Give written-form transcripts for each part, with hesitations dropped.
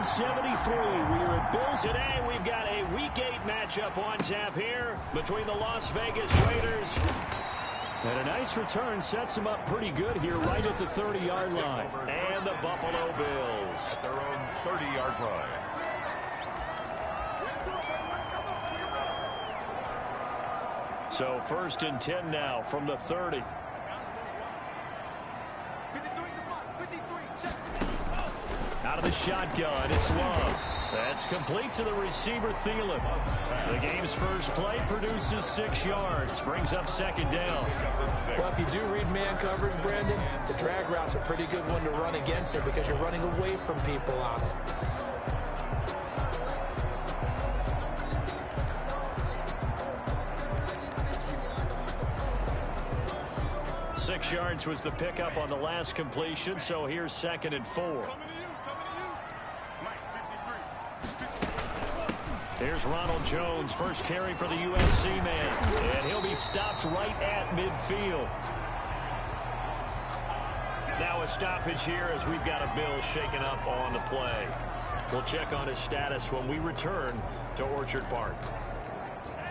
73. We are at Bills. Today we've got a Week 8 matchup on tap here between the Las Vegas Raiders. And a nice return sets them up pretty good here right at the 30-yard line. And the Buffalo Bills at their own 30-yard line. So 1st and 10 now from the 30. Out of the shotgun, it's Love. That's complete to the receiver, Thielen. The game's first play produces 6 yards, brings up 2nd down. Well, if you do read man coverage, Brandon, the drag route's a pretty good one to run against it because you're running away from people on it. 6 yards was the pickup on the last completion, so here's 2nd and 4. Here's Ronald Jones, first carry for the USC man, and he'll be stopped right at midfield. Now a stoppage here as we've got a Bill shaken up on the play. We'll check on his status when we return to Orchard Park.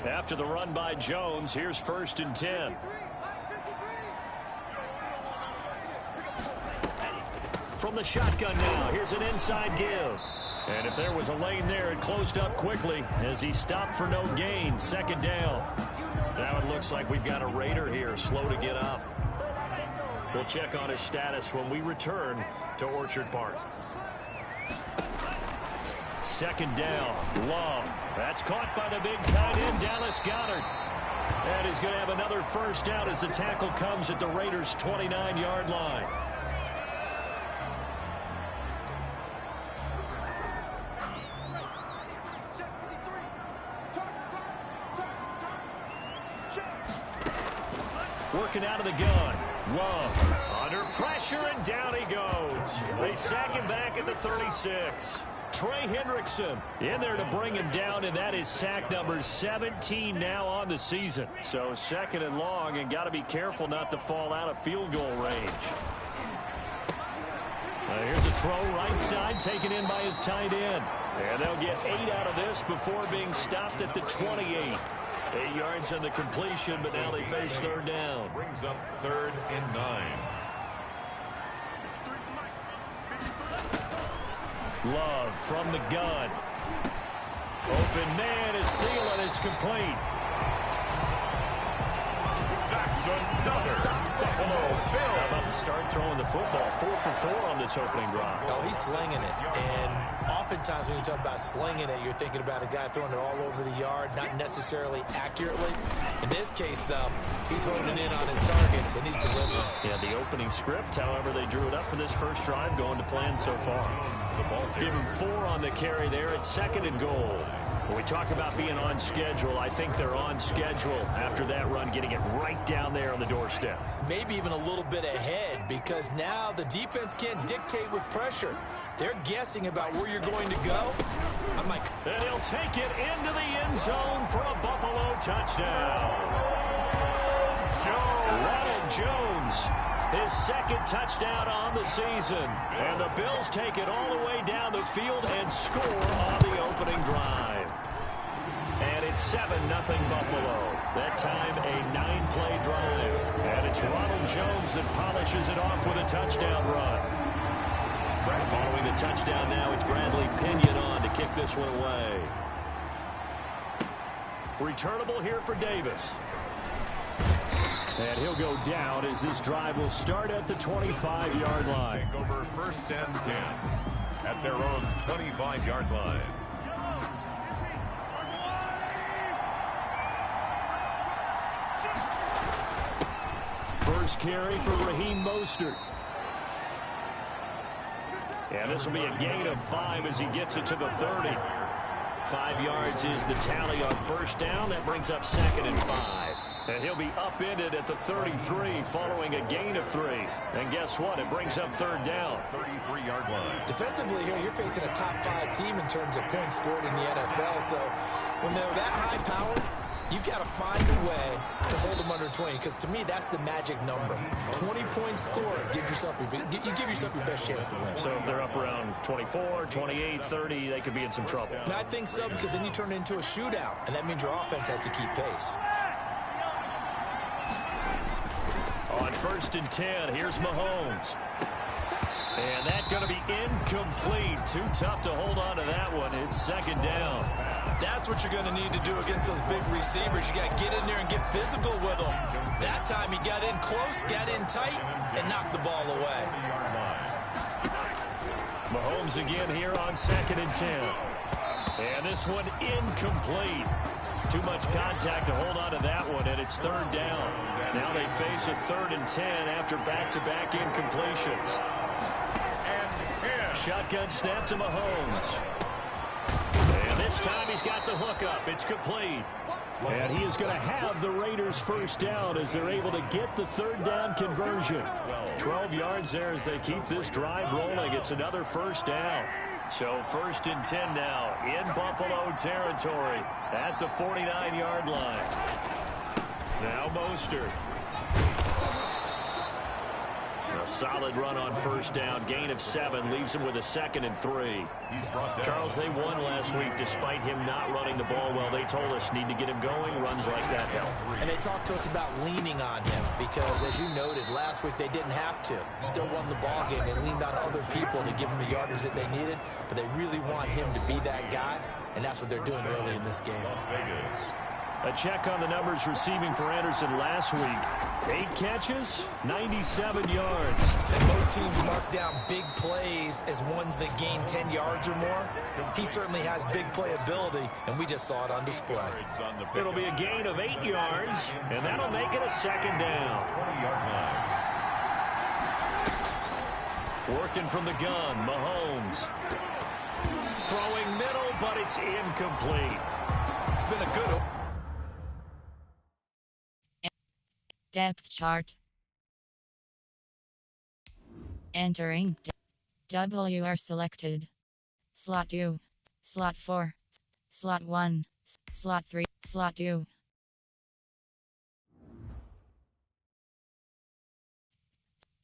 After the run by Jones, here's 1st and 10. From the shotgun now, here's an inside give. And if there was a lane there, it closed up quickly as he stopped for no gain. 2nd down. Now it looks like we've got a Raider here, slow to get up. We'll check on his status when we return to Orchard Park. 2nd down, Love. That's caught by the big tight end, Dallas Goedert. And he's going to have another first down as the tackle comes at the Raiders' 29-yard line. Working out of the gun. Love under pressure, and down he goes. They sack him back at the 36. Trey Hendrickson in there to bring him down, and that is sack number 17 now on the season. So 2nd and long, and got to be careful not to fall out of field goal range. Here's a throw right side, taken in by his tight end. And they'll get 8 out of this before being stopped at the 28. 8 yards on the completion, but now they face 3rd down. Brings up 3rd and 9. Love from the gun. Open man is Thielen. It's complete. That's another Buffalo Bill. How about to start throwing the football? 4 for 4 on this opening drive. Oh, he's slinging it. And oftentimes when you talk about slinging it, you're thinking about a guy throwing it all over the yard, not necessarily accurately. In this case, though, he's honing in on his targets, and he's delivering. Yeah, the opening script, however, they drew it up for this first drive, going to plan so far. Give him 4 on the carry there at 2nd and goal. When we talk about being on schedule, I think they're on schedule after that run, getting it right down there on the doorstep. Maybe even a little bit ahead, because now the defense can't dictate with pressure. They're guessing about where you're going to go. I'm like, and he'll take it into the end zone for a Buffalo touchdown. Ronald Jones, his 2nd touchdown on the season. And the Bills take it all the way down the field and score on the opening drive. And it's 7-0 Buffalo. That time a 9-play drive. And it's Ronald Jones that polishes it off with a touchdown run. Following the touchdown now, it's Bradley Pinion on to kick this one away. Returnable here for Davis. And he'll go down as this drive will start at the 25-yard line. Take over 1st and 10 at their own 25-yard line. First carry for Raheem Mostert. And this will be a gain of 5 as he gets it to the 30. 5 yards is the tally on 1st down. That brings up 2nd and 5. And he'll be upended at the 33 following a gain of 3. And guess what? It brings up 3rd down. 33-yard line. Defensively here, you're facing a top 5 team in terms of points scored in the NFL. So when they're that high powered, You've got to find a way to hold them under 20, because to me, that's the magic number. 20-point score gives yourself you give yourself your best chance to win. So if they're up around 24, 28, 30, they could be in some trouble. And I think so, because then you turn it into a shootout, and that means your offense has to keep pace. On 1st and 10, here's Mahomes. And that's going to be incomplete. Too tough to hold on to that one. It's 2nd down. That's what you're going to need to do against those big receivers. You got to get in there and get physical with them. That time he got in close, got in tight, and knocked the ball away. Mahomes again here on 2nd and 10. And this one incomplete. Too much contact to hold on to that one, and it's 3rd down. Now they face a 3rd and 10 after back-to-back incompletions. Shotgun snap to Mahomes. And this time he's got the hookup. It's complete. And he is going to have the Raiders' 1st down as they're able to get the 3rd down conversion. 12 yards there as they keep this drive rolling. It's another 1st down. So 1st and 10 now in Buffalo territory at the 49-yard line. Now Mostert. A solid run on 1st down. Gain of 7 leaves him with a 2nd and 3. Charles, they won last week despite him not running the ball well. They told us need to get him going. Runs like that help. And they talked to us about leaning on him because, as you noted, last week they didn't have to. Still won the ball game. They leaned on other people to give them the yardage that they needed, but they really want him to be that guy, and that's what they're doing early in this game. A check on the numbers receiving for Anderson last week. 8 catches, 97 yards. And most teams mark down big plays as ones that gain 10 yards or more. He certainly has big playability, and we just saw it on display. It'll be a gain of 8 yards, and that'll make it a 2nd down. Working from the gun, Mahomes. Throwing middle, but it's incomplete. It's been a good... Depth chart. Entering W are selected. Slot 2, Slot 4, Slot 1, Slot 3, Slot 2.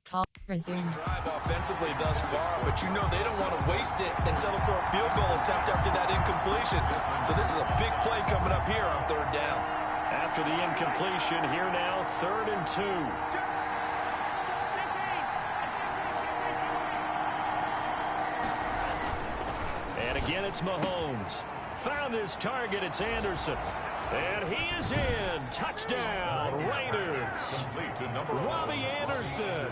Call resume. Drive offensively thus far, but you know they don't want to waste it and settle for a field goal attempt after that incompletion. So this is a big play coming up here on 3rd down. After the incompletion, here now, 3rd and 2. And again, it's Mahomes. Found his target, it's Anderson. And he is in. Touchdown, Raiders. Robbie Anderson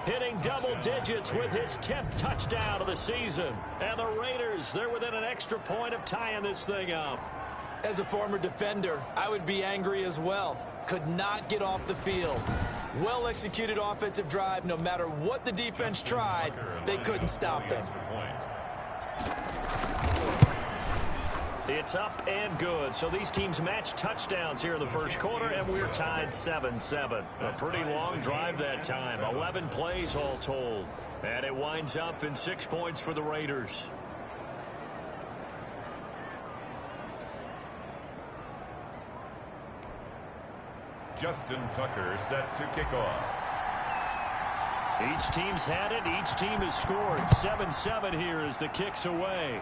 hitting double digits with his 10th touchdown of the season. And the Raiders, they're within an extra point of tying this thing up. As a former defender, I would be angry as well. Could not get off the field. Well-executed offensive drive. No matter what the defense tried, they couldn't stop them. It's up and good. So these teams match touchdowns here in the 1st quarter, and we're tied 7-7. A pretty long drive that time. 11 plays all told. And it winds up in 6 points for the Raiders. Justin Tucker set to kick off. Each team's had it. Each team has scored. 7-7 here as the kick's away.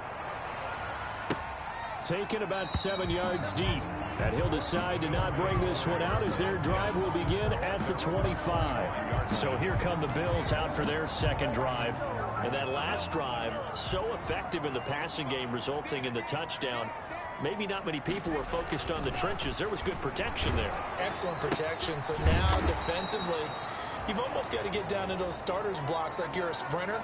Taken about 7 yards deep. And he'll decide to not bring this one out as their drive will begin at the 25. So here come the Bills out for their 2nd drive. And that last drive, so effective in the passing game, resulting in the touchdown. Maybe not many people were focused on the trenches. There was good protection there. Excellent protection. So now defensively, you've almost got to get down to those starters blocks like you're a sprinter.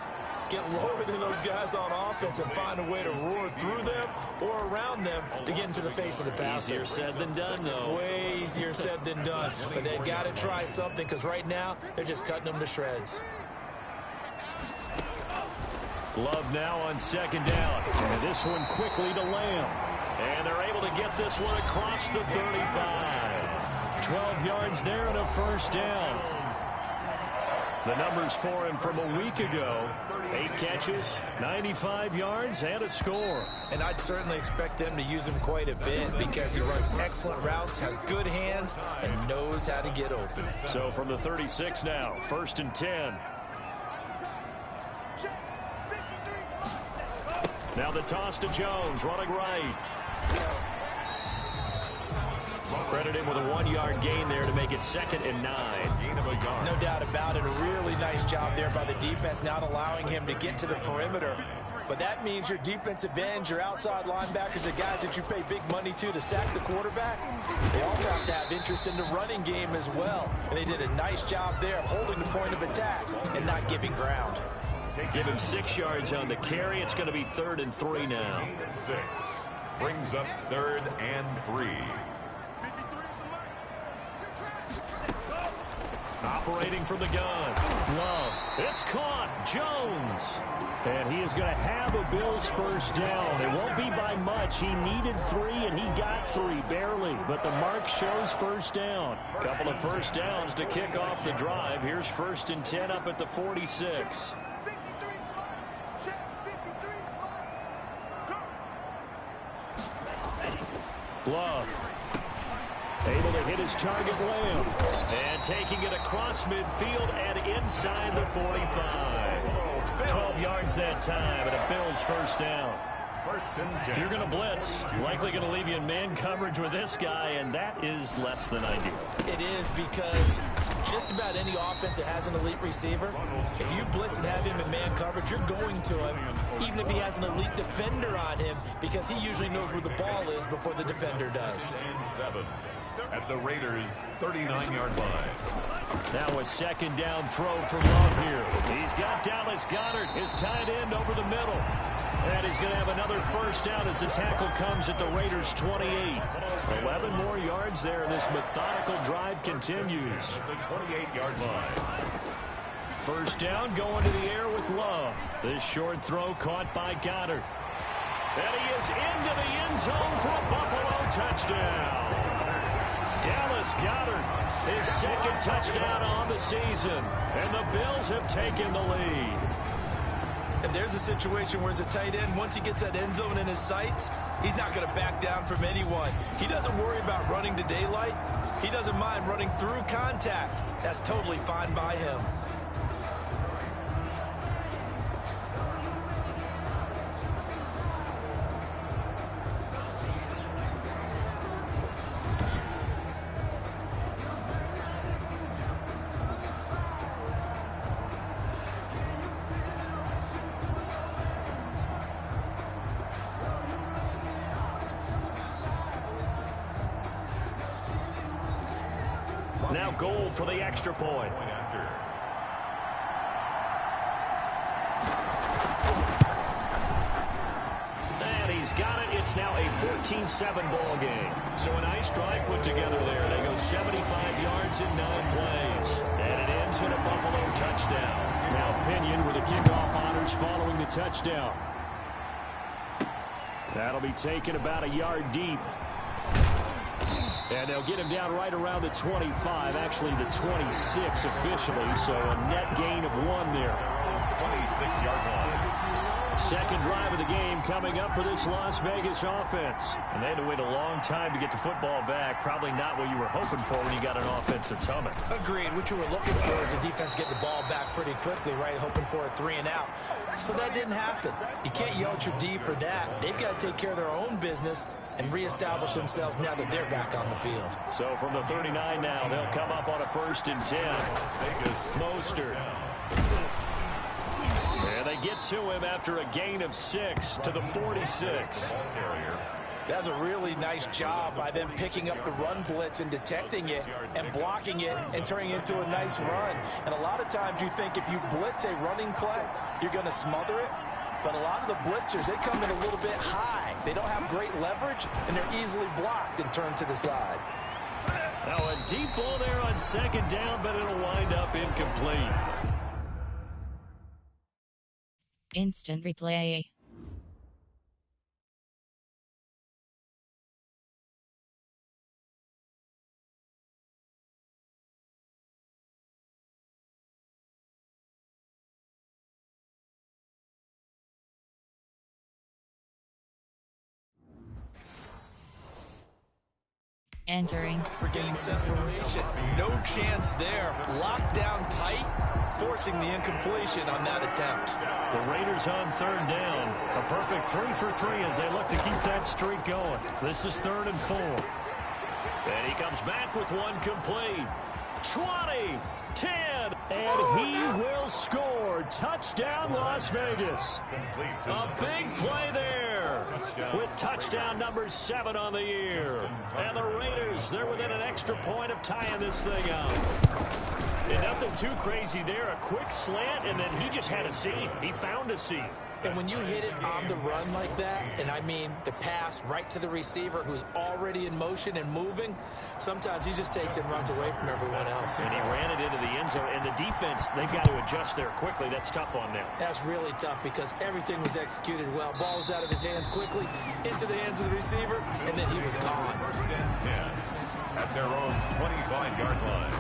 Get lower than those guys on offense and find a way to roar through them or around them to get into the face of the passer. Easier said than done, though. Way easier said than done. But they've got to try something because right now they're just cutting them to shreds. Love now on 2nd down. And this one quickly to Lamb. And they're able to get this one across the 35. 12 yards there and a 1st down. The numbers for him from a week ago: 8 catches, 95 yards, and a score. And I'd certainly expect them to use him quite a bit because he runs excellent routes, has good hands, and knows how to get open. So from the 36 now, 1st and 10. Now the toss to Jones, running right. Credit him with a 1-yard gain there to make it 2nd and 9. Gain of a yard. No doubt about it. A really nice job there by the defense, not allowing him to get to the perimeter. But that means your defensive ends, your outside linebackers, the guys that you pay big money to sack the quarterback, they also have to have interest in the running game as well. And they did a nice job there of holding the point of attack and not giving ground. Give him 6 yards on the carry. It's going to be 3rd and 3 now. 6 brings up 3rd and 3. Operating from the gun. Love. It's caught. Jones. And he is going to have a Bills first down. It won't be by much. He needed 3, and he got 3, barely. But the mark shows first down. Couple of first downs to kick off the drive. Here's 1st and 10 up at the 46. Love. Able to hit his target, Lamb. And taking it across midfield and inside the 45. 12 yards that time, and a Bills first down. 1st and 10. If you're going to blitz, likely going to leave you in man coverage with this guy, and that is less than ideal. It is, because just about any offense that has an elite receiver, if you blitz and have him in man coverage, you're going to him, even if he has an elite defender on him, because he usually knows where the ball is before the defender does. And 7 at the Raiders' 39-yard line. Now a 2nd down throw for Love here. He's got Dallas Goedert, his tight end, over the middle. And he's going to have another first down as the tackle comes at the Raiders' 28. 11 more yards there, and this methodical drive continues. At the 28-yard line. First down, going to the air with Love. This short throw caught by Goedert. And he is into the end zone for a Buffalo touchdown. Dallas Goedert, his 2nd touchdown on the season. And the Bills have taken the lead. And there's a situation where as a tight end, once he gets that end zone in his sights, he's not going to back down from anyone. He doesn't worry about running to daylight. He doesn't mind running through contact. That's totally fine by him. Now Gold for the extra point. And he's got it. It's now a 14-7 ball game. So a nice drive put together there. They go 75 yards in 9 plays. And it ends in a Buffalo touchdown. Now Pinion with the kickoff honors following the touchdown. That'll be taken about a yard deep. And they'll get him down right around the 25, actually the 26 officially, so a net gain of 1 there. 26-yard line. 2nd drive of the game coming up for this Las Vegas offense. And they had to wait a long time to get the football back. Probably not what you were hoping for when you got an offense that's humming. Agreed. What you were looking for is the defense getting the ball back pretty quickly, right? Hoping for a 3 and out. So that didn't happen. You can't yell at your D for that. They've got to take care of their own business and reestablish themselves now that they're back on the field. So from the 39 now, they'll come up on a 1st and 10. Mostert. And they get to him after a gain of 6 to the 46. That's a really nice job by them picking up the run blitz and detecting it and blocking it and turning it into a nice run. And a lot of times you think if you blitz a running play, you're going to smother it. But a lot of the blitzers, they come in a little bit high. They don't have great leverage, and they're easily blocked and turned to the side. Now a deep ball there on 2nd down, but it'll wind up incomplete. Instant replay. Entering. For getting separation. No chance there. Locked down tight, forcing the incompletion on that attempt. The Raiders on third down. A perfect 3 for 3 as they look to keep that streak going. This is 3rd and 4. And he comes back with one complete. 20, 10, and he will score. Touchdown, Las Vegas. A big play there with touchdown number 7 on the year. And the Raiders, they're within an extra point of tying this thing up. And nothing too crazy there. A quick slant, and then he just had a seam. He found a seam. And when you hit it on the run like that, and I mean the pass right to the receiver who's already in motion and moving, sometimes he just takes it and runs away from everyone else. And he ran it into the end zone. And the defense, they've got to adjust there quickly. That's tough on them. That's really tough because everything was executed well. Ball was out of his hands quickly, into the hands of the receiver, and then he was gone. 1st and 10 at their own 25-yard line.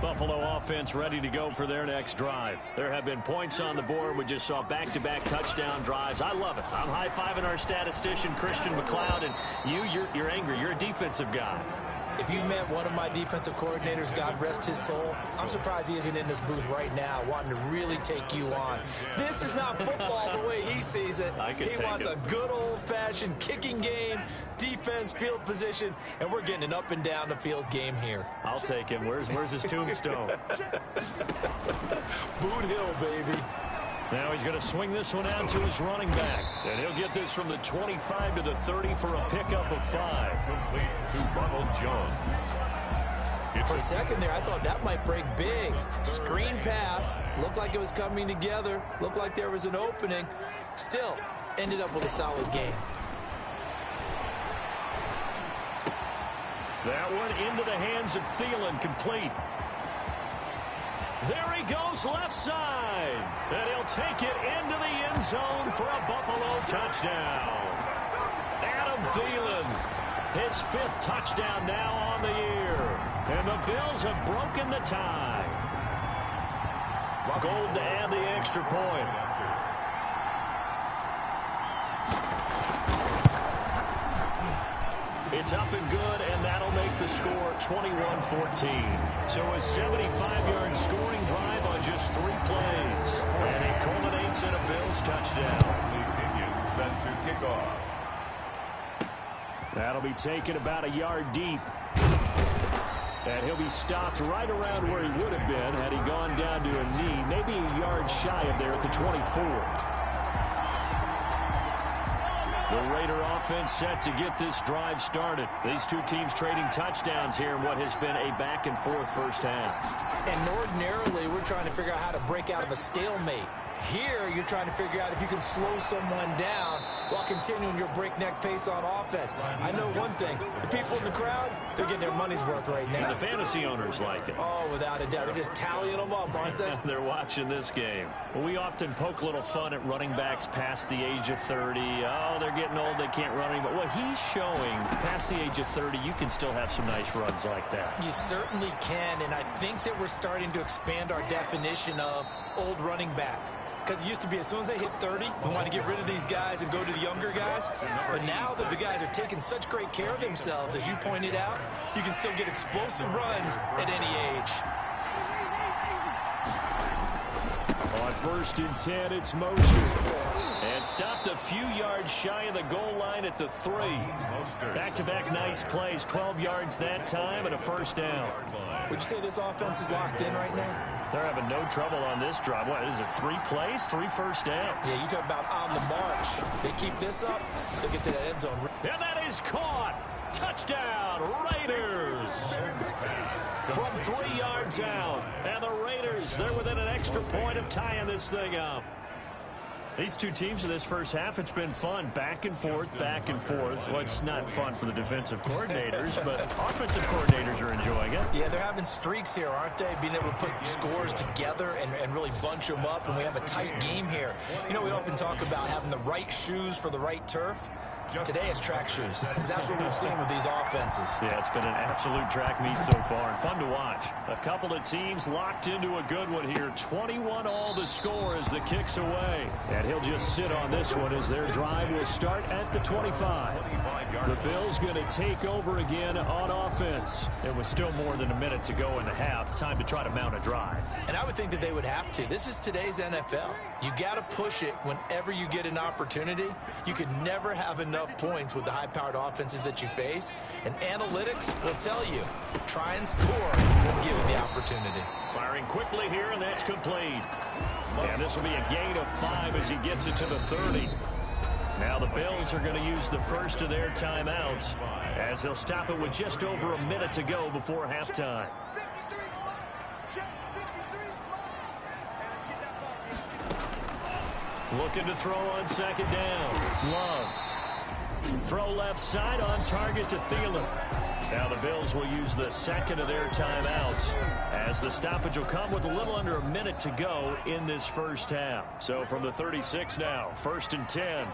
Buffalo offense ready to go for their next drive. There have been points on the board. We just saw back-to-back touchdown drives. I love it. I'm high-fiving our statistician, Christian McLeod, and you're angry. You're a defensive guy. If you met one of my defensive coordinators, God rest his soul, I'm surprised he isn't in this booth right now wanting to really take you on. This is not football the way he sees it. He wants a good old-fashioned kicking game, defense, field position, and we're getting an up-and-down-the-field game here. I'll take him. Where's his tombstone? Boot Hill, baby. Now he's going to swing this one out to his running back. And he'll get this from the 25 to the 30 for a pickup of 5. Complete to Ronald Jones. For a second there, I thought that might break big. Screen pass. Looked like it was coming together. Looked like there was an opening. Still, ended up with a solid game. That one into the hands of Thielen, complete. There he goes left side. And he'll take it into the end zone for a Buffalo touchdown. Adam Thielen, his 5th touchdown now on the year. And the Bills have broken the tie. Gold to add the extra point. It's up and good, and that'll make the score 21-14. So a 75-yard scoring drive on just 3 plays. And it culminates in a Bills touchdown. Opinion set to kick off. That'll be taken about a yard deep. And he'll be stopped right around where he would have been had he gone down to a knee, maybe a yard shy of there at the 24. The Raider offense set to get this drive started. These two teams trading touchdowns here in what has been a back-and-forth first half. And ordinarily, we're trying to figure out how to break out of a stalemate. Here, you're trying to figure out if you can slow someone down while continuing your breakneck pace on offense. I know one thing. The people in the crowd, they're getting their money's worth right now. And the fantasy owners like it. Oh, without a doubt. They're just tallying them up, aren't they? They're watching this game. Well, we often poke a little fun at running backs past the age of 30. Oh, they're getting old. They can't run anymore. What he's showing, past the age of 30, you can still have some nice runs like that. You certainly can, and I think that we're starting to expand our definition of old running back. Because it used to be as soon as they hit 30, we want to get rid of these guys and go to the younger guys. But now that the guys are taking such great care of themselves, as you pointed out, you can still get explosive runs at any age. On 1st and 10, it's motion. And stopped a few yards shy of the goal line at the 3. Back-to-back nice plays, 12 yards that time and a first down. Would you say this offense is locked in right now? They're having no trouble on this drive. What is it, 3 plays, 3 first downs? Yeah, you talk about on the march. They keep this up, they'll get to that end zone. And that is caught. Touchdown, Raiders. From 3 yards out. And the Raiders, they're within an extra point of tying this thing up. These two teams in this first half, it's been fun. Back and forth, back and forth. Well, it's not fun for the defensive coordinators, but offensive coordinators are enjoying it. Yeah, they're having streaks here, aren't they? Being able to put scores together and really bunch them up, and we have a tight game here. You know, we often talk about having the right shoes for the right turf. Today it's track shoes. That's what we've seen with these offenses. Yeah, it's been an absolute track meet so far and fun to watch. A couple of teams locked into a good one here. 21 all the score as the kick's away. And he'll just sit on this one as their drive will start at the 25. The Bills going to take over again on offense. It was still more than a minute to go in the half. Time to try to mount a drive. And I would think that they would have to. This is today's NFL. You got to push it whenever you get an opportunity. You could never have enough points with the high-powered offenses that you face. And analytics will tell you, try and score when given the opportunity. Firing quickly here, and that's complete. And this will be a gain of 5 as he gets it to the 30. Now the Bills are going to use the first of their timeouts as they'll stop it with just over a minute to go before halftime. Looking to throw on second down. Love. Throw left side on target to Thielen. Now the Bills will use the second of their timeouts as the stoppage will come with a little under a minute to go in this first half. So from the 36 now, 1st and 10.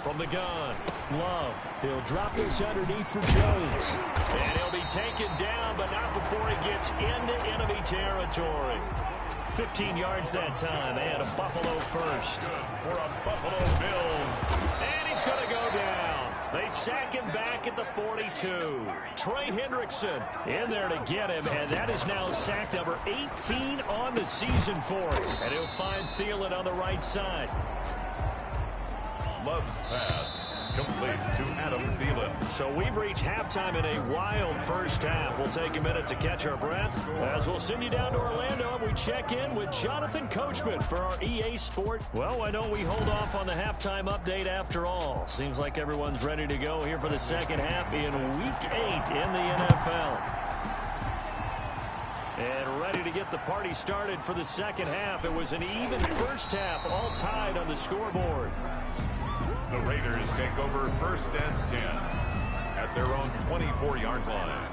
From the gun, Love. He'll drop this underneath for Jones. And he'll be taken down, but not before he gets into enemy territory. 15 yards that time, and a Buffalo first. For a Buffalo Bills. And he's going to go down. They sack him back at the 42. Trey Hendrickson in there to get him, and that is now sack number 18 on the season for him. And he'll find Thielen on the right side. Love's pass complete to Adam Thielen. So we've reached halftime in a wild first half. We'll take a minute to catch our breath as we'll send you down to Orlando and we check in with Jonathan Coachman for our EA Sport. Well, why don't we hold off on the halftime update after all? Seems like everyone's ready to go here for the second half in Week 8 in the NFL. And ready to get the party started for the second half. It was an even first half, all tied on the scoreboard. The Raiders take over 1st and 10 at their own 24-yard line.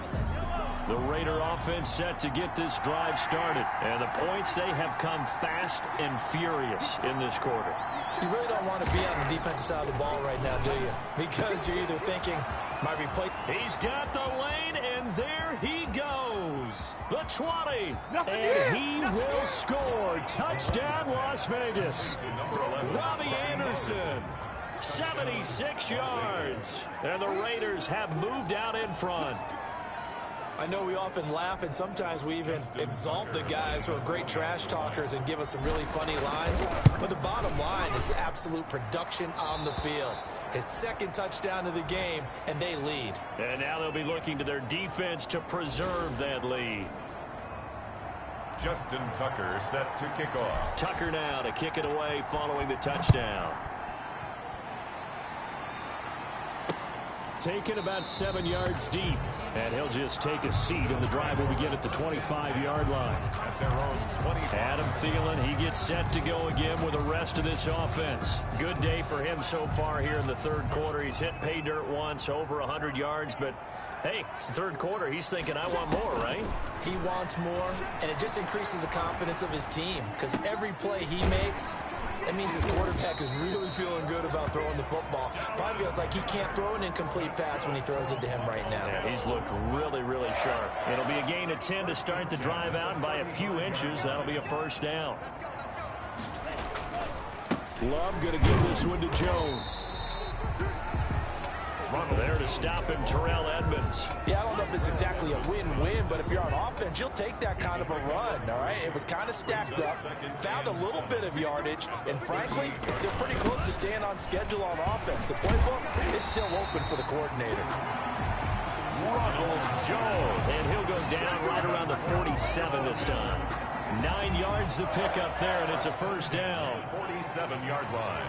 The Raider offense set to get this drive started. And the points, they have come fast and furious in this quarter. You really don't want to be on the defensive side of the ball right now, do you? Because you're either thinking, might replay. He's got the lane, and there he goes. The 20. And he will score. Touchdown, Las Vegas. Robbie Anderson. 76 yards. And the Raiders have moved out in front. I know we often laugh, and sometimes we even exalt the guys who are great trash talkers and give us some really funny lines. But the bottom line is absolute production on the field. His second touchdown of the game, and they lead. And now they'll be looking to their defense to preserve that lead. Justin Tucker set to kick off. Tucker now to kick it away following the touchdown. Taken about 7 yards deep. And he'll just take a seat, and the drive will begin at the 25-yard line. At their own 25. Adam Thielen, he gets set to go again with the rest of this offense. Good day for him so far here in the third quarter. He's hit pay dirt once, over 100 yards, but hey, it's the third quarter. He's thinking, I want more, right? He wants more, and it just increases the confidence of his team because every play he makes, that means his quarterback is really feeling good about throwing the football. Probably feels like he can't throw an incomplete pass when he throws it to him right now. Yeah, he's looked really, really sharp. It'll be a gain of 10 to start the drive out, and by a few inches, that'll be a first down. Love going to give this one to Jones. There to stop him, Terrell Edmonds. Yeah, I don't know if it's exactly a win-win, but if you're on offense, you'll take that kind of a run, all right? It was kind of stacked up, found a little bit of yardage, and frankly, they're pretty close to staying on schedule on offense. The playbook is still open for the coordinator. Ronald Jones. And he'll go down right around the 47 this time. 9 yards to pick up there, and it's a first down. 47-yard line.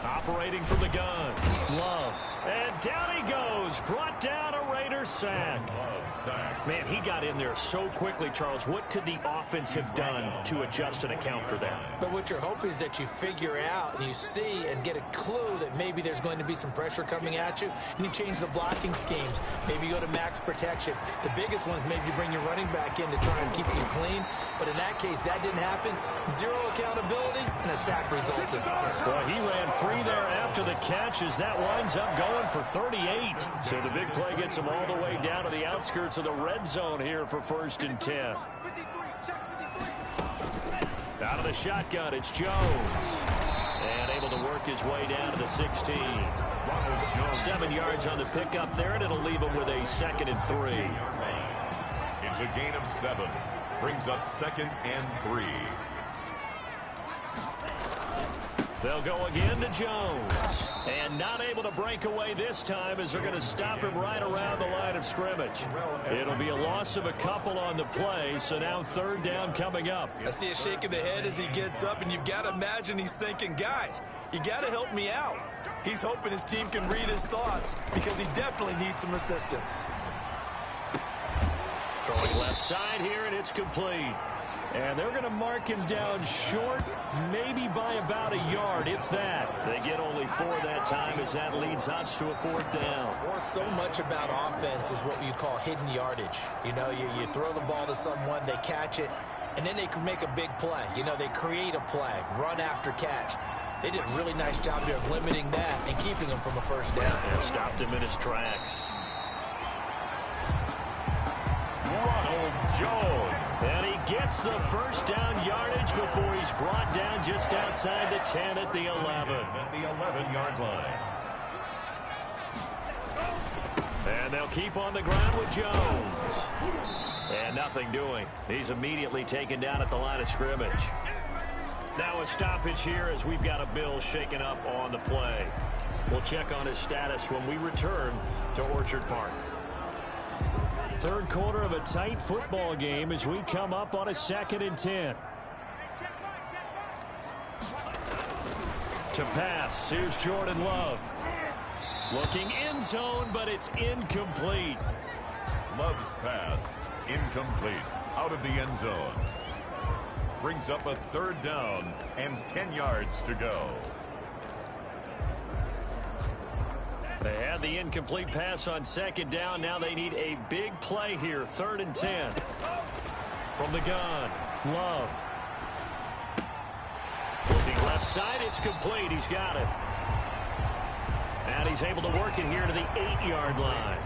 Operating from the gun. Love. And down he goes. Brought down a Raiders sack. sack. Man, he got in there so quickly, Charles. What could the offense have done to adjust and account for that? But what you're hoping is that you figure out and you see and get a clue that maybe there's going to be some pressure coming at you, and you change the blocking schemes. Maybe you go to max protection. The biggest one is maybe you bring your running back in to try and keep you clean. But in that case, that didn't happen. Zero accountability, and a sack resulted. Well, he ran free there after the catch as that winds up going for 38. So the big play gets him all the way down to the outskirts of the red zone here for 1st and 10. Out of the shotgun, it's Jones. And able to work his way down to the 16. 7 yards on the pickup there, and it'll leave him with a 2nd and 3. It's a gain of 7. Brings up 2nd and 3. They'll go again to Jones. And not able to break away this time as they're going to stop him right around the line of scrimmage. It'll be a loss of a couple on the play, so now 3rd down coming up. I see a shake of the head as he gets up, and you've got to imagine he's thinking, guys, you got to help me out. He's hoping his team can read his thoughts because he definitely needs some assistance. Throwing left side here, and it's complete. And they're going to mark him down short, maybe by about a yard, if that. They get only 4 that time as that leads us to a 4th down. So much about offense is what you call hidden yardage. You know, you throw the ball to someone, they catch it, and then they can make a big play. You know, they create a play, run after catch. They did a really nice job there of limiting that and keeping him from a 1st down. And stopped him in his tracks. Ronald Jones. And he gets the 1st down yardage before he's brought down just outside the 10 at the 11. At the 11-yard line. And they'll keep on the ground with Jones. And nothing doing. He's immediately taken down at the line of scrimmage. Now a stoppage here as we've got a Bill shaken up on the play. We'll check on his status when we return to Orchard Park. 3rd quarter of a tight football game as we come up on a 2nd and 10. To pass, here's Jordan Love. Looking end zone, but it's incomplete. Love's pass, incomplete, out of the end zone. Brings up a 3rd down and 10 yards to go. They had the incomplete pass on 2nd down. Now they need a big play here. 3rd and 10. From the gun, Love. Looking left side, it's complete. He's got it. And he's able to work it here to the 8-yard line.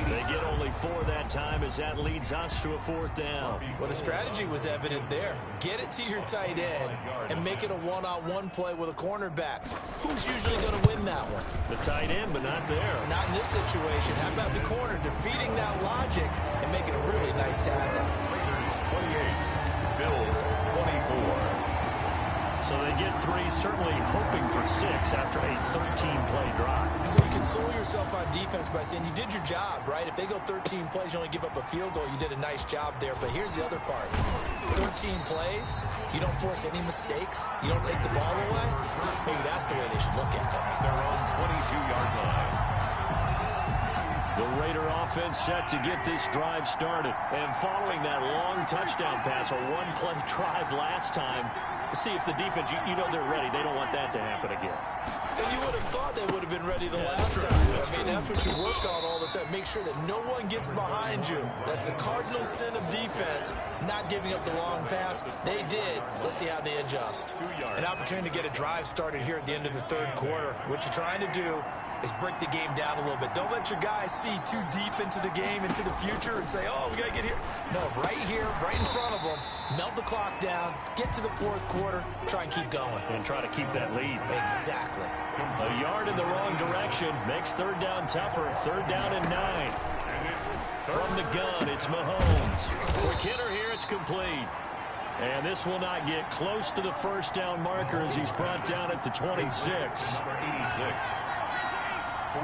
They get only 4 that time as that leads us to a 4th down. Well, the strategy was evident there. Get it to your tight end and make it a one-on-one play with a cornerback. Who's usually going to win that one? The tight end, but not there. Not in this situation. How about the corner defeating that logic and making a really nice tackle? 28, Bills 24. So they get 3, certainly hoping for 6 after a 13-play drive. So you console yourself on defense by saying you did your job, right? If they go 13 plays, you only give up a field goal, you did a nice job there. But here's the other part. 13 plays, you don't force any mistakes, you don't take the ball away. Maybe that's the way they should look at it. Their own 22-yard line. The Raider offense set to get this drive started. And following that long touchdown pass, a 1-play drive last time, see if the defense, you know they're ready. They don't want that to happen again. And you would have thought they would have been ready the last time. I mean, that's what you work on all the time. Make sure that no one gets behind you. That's the cardinal sin of defense, not giving up the long pass. They did. Let's see how they adjust. 2 yards. An opportunity to get a drive started here at the end of the 3rd quarter. What you're trying to do is break the game down a little bit. Don't let your guys see too deep into the game, into the future, and say, oh, we got to get here. No, right here, right in front of them, melt the clock down, get to the 4th quarter, try and keep going. And try to keep that lead. Exactly. A yard in the wrong direction makes 3rd down tougher. 3rd down and 9. From the gun, it's Mahomes. Quick hitter here, it's complete. And this will not get close to the 1st down marker as he's brought down at the 26. Number 86. 3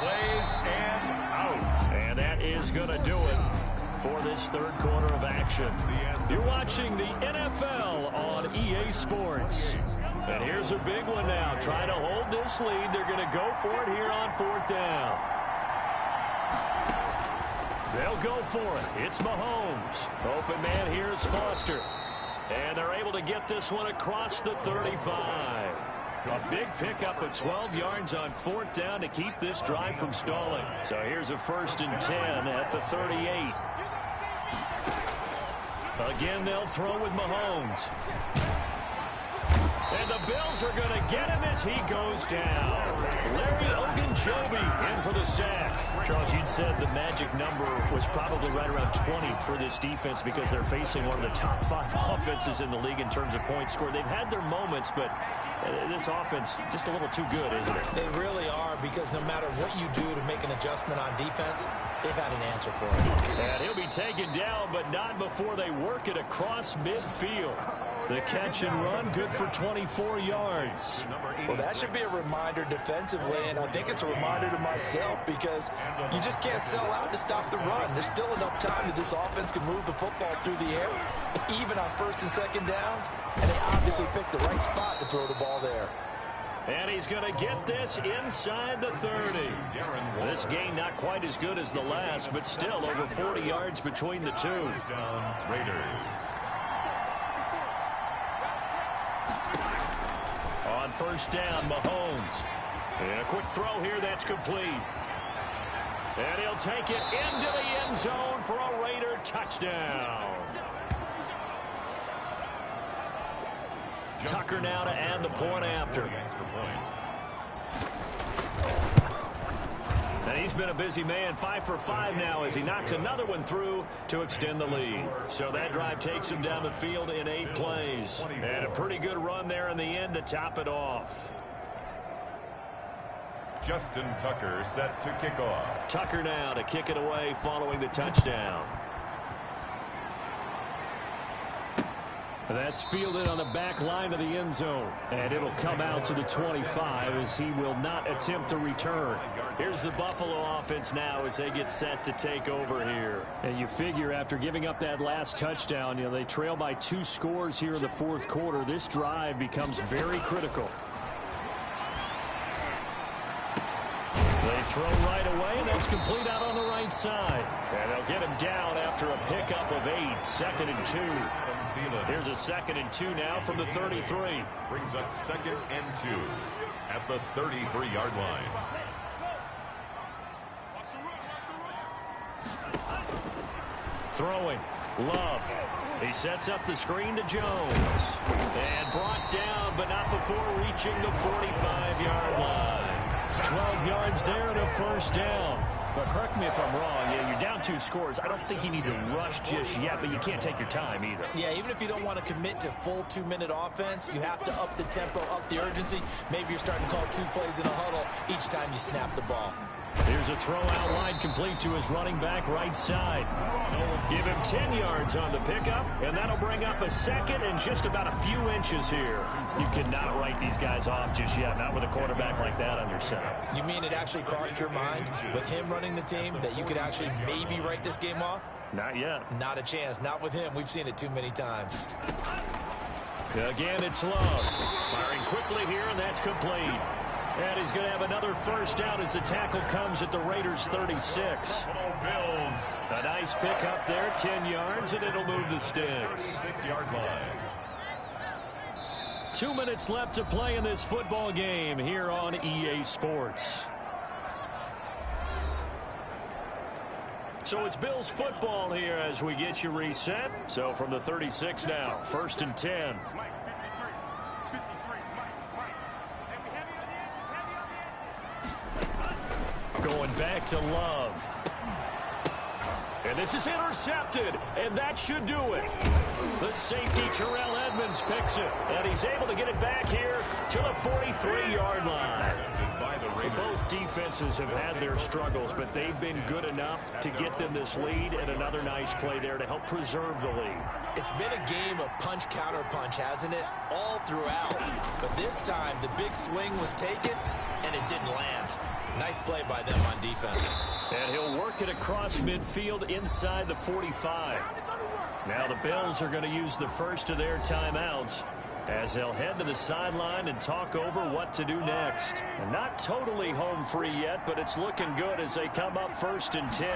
plays and out. And that is going to do it for this 3rd quarter of action. You're watching the NFL on EA Sports. And here's a big one now. Trying to hold this lead. They're going to go for it here on 4th down. They'll go for it. It's Mahomes. Open man here is Foster. And they're able to get this one across the 35. A big pickup of 12 yards on 4th down to keep this drive from stalling. So here's a 1st and 10 at the 38. Again, they'll throw with Mahomes. And the Bills are going to get him as he goes down. Larry Ogunjobi in for the sack. Charles, you'd said the magic number was probably right around 20 for this defense because they're facing one of the top 5 offenses in the league in terms of points scored. They've had their moments, but this offense just a little too good, isn't it? They really are, because no matter what you do to make an adjustment on defense, they've had an answer for it. And he'll be taken down, but not before they work it across midfield. The catch and run, good for 24 yards. Well, that should be a reminder defensively, and I think it's a reminder to myself, because you just can't sell out to stop the run. There's still enough time that this offense can move the football through the air, even on 1st and 2nd downs, and they obviously picked the right spot to throw the ball there. And he's going to get this inside the 30. This gain not quite as good as the last, but still over 40 yards between the two. Raiders. On 1st down, Mahomes. And a quick throw here, that's complete. And he'll take it into the end zone for a Raider touchdown. Tucker now to add the point after. And he's been a busy man, 5 for 5 now as he knocks another one through to extend the lead. So that drive takes him down the field in 8 plays. And a pretty good run there in the end to top it off. Justin Tucker set to kick off. Tucker now to kick it away following the touchdown. That's fielded on the back line of the end zone. And it'll come out to the 25 as he will not attempt to return. Here's the Buffalo offense now as they get set to take over here. And you figure after giving up that last touchdown, they trail by 2 scores here in the 4th quarter. This drive becomes very critical. They throw right away, and that's complete out on the right side. And they'll get him down after a pickup of 8, 2nd and 2. Here's a 2nd and 2 now from the 33. Brings up 2nd and 2 at the 33-yard line. Throwing, Love. He sets up the screen to Jones. And brought down, but not before reaching the 45-yard line. 12 yards there and a 1st down. But correct me if I'm wrong, you're down 2 scores. I don't think you need to rush just yet, but you can't take your time either. Yeah, even if you don't want to commit to full 2-minute offense, you have to up the tempo, up the urgency. Maybe you're starting to call 2 plays in a huddle each time you snap the ball. Here's a throw out wide complete to his running back right side. Give him 10 yards on the pickup, and that'll bring up a 2nd and just about a few inches here. You cannot write these guys off just yet, not with a quarterback like that under center. You mean it actually crossed your mind with him running the team that you could actually maybe write this game off? Not yet. Not a chance. Not with him. We've seen it too many times. Again, it's Love. Firing quickly here, and that's complete. And he's going to have another 1st down as the tackle comes at the Raiders' 36. A nice pickup there, 10 yards, and it'll move the sticks. 6-yard line. 2 minutes left to play in this football game here on EA Sports. So it's Bills football here as we get you reset. So from the 36 now, 1st and 10. Going back to Love. And this is intercepted, and that should do it. The safety, Terrell Edmonds, picks it, and he's able to get it back here to the 43-yard line. Both defenses have had their struggles, but they've been good enough to get them this lead, and another nice play there to help preserve the lead. It's been a game of punch-counter-punch, hasn't it? All throughout. But this time, the big swing was taken, and it didn't land. Nice play by them on defense. And he'll work it across midfield inside the 45. Now the Bills are going to use the first of their timeouts as they'll head to the sideline and talk over what to do next. And not totally home free yet, but it's looking good as they come up 1st and 10.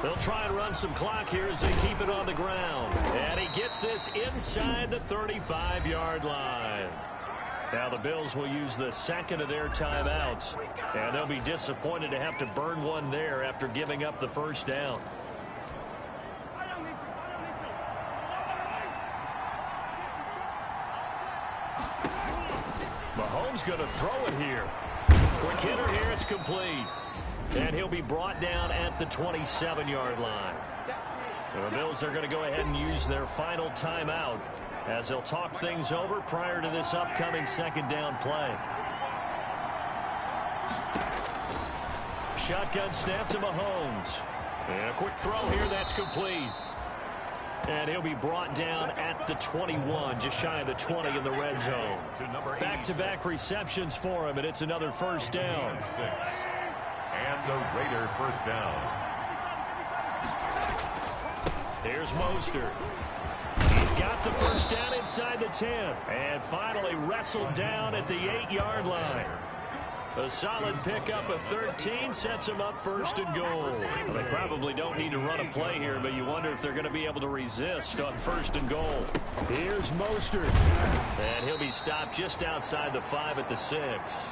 They'll try and run some clock here as they keep it on the ground. And he gets this inside the 35-yard line. Now the Bills will use the second of their timeouts. And they'll be disappointed to have to burn one there after giving up the first down. Mahomes going to throw it here. Quick hitter here, it's complete. And he'll be brought down at the 27-yard line. And the Bills are going to go ahead and use their final timeout as they'll talk things over prior to this upcoming second down play. Shotgun snap to Mahomes. And a quick throw here, that's complete. And he'll be brought down at the 21, just shy of the 20 in the red zone. Back-to-back receptions for him, and it's another first down. And the Raider first down. Here's Mostert. He's got the first down inside the 10. And finally wrestled down at the 8-yard line. A solid pickup of 13 sets him up first and goal. Well, they probably don't need to run a play here, but you wonder if they're going to be able to resist on first and goal. Here's Mostert. And he'll be stopped just outside the 5 at the 6.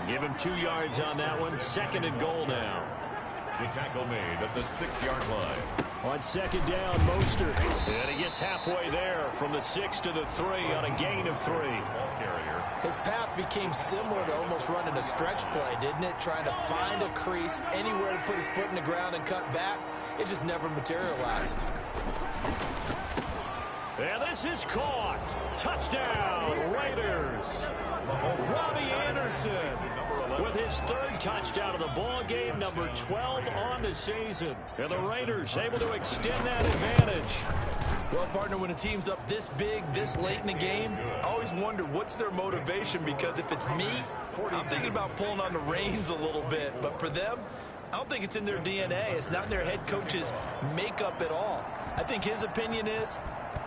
Give him 2 yards on that one. Second and goal now. The tackle made at the 6-yard line. On second down, Mostert. And he gets halfway there from the 6 to the 3 on a gain of 3. His path became similar to almost running a stretch play, didn't it? Trying to find a crease, anywhere to put his foot in the ground and cut back. It just never materialized. And this is caught. Touchdown, Raiders. Robbie Anderson with his 3rd touchdown of the ball game, number 12 on the season. And the Raiders able to extend that advantage. Well, partner, when a team's up this big, this late in the game, I always wonder what's their motivation, because if it's me, I'm thinking about pulling on the reins a little bit. But for them, I don't think it's in their DNA. It's not in their head coach's makeup at all. I think his opinion is,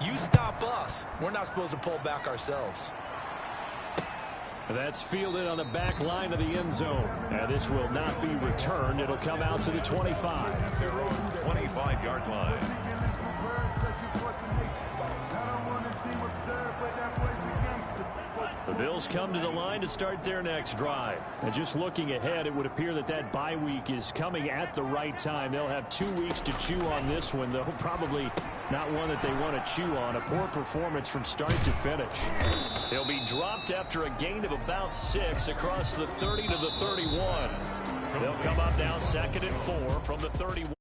you stop us, we're not supposed to pull back ourselves. That's fielded on the back line of the end zone. And this will not be returned. It'll come out to the 25. Their own 25-yard line. The Bills come to the line to start their next drive. And just looking ahead, it would appear that that bye week is coming at the right time. They'll have 2 weeks to chew on this one, though probably not one that they want to chew on. A poor performance from start to finish. He'll be dropped after a gain of about 6 across the 30 to the 31. They'll come up now 2nd and 4 from the 31.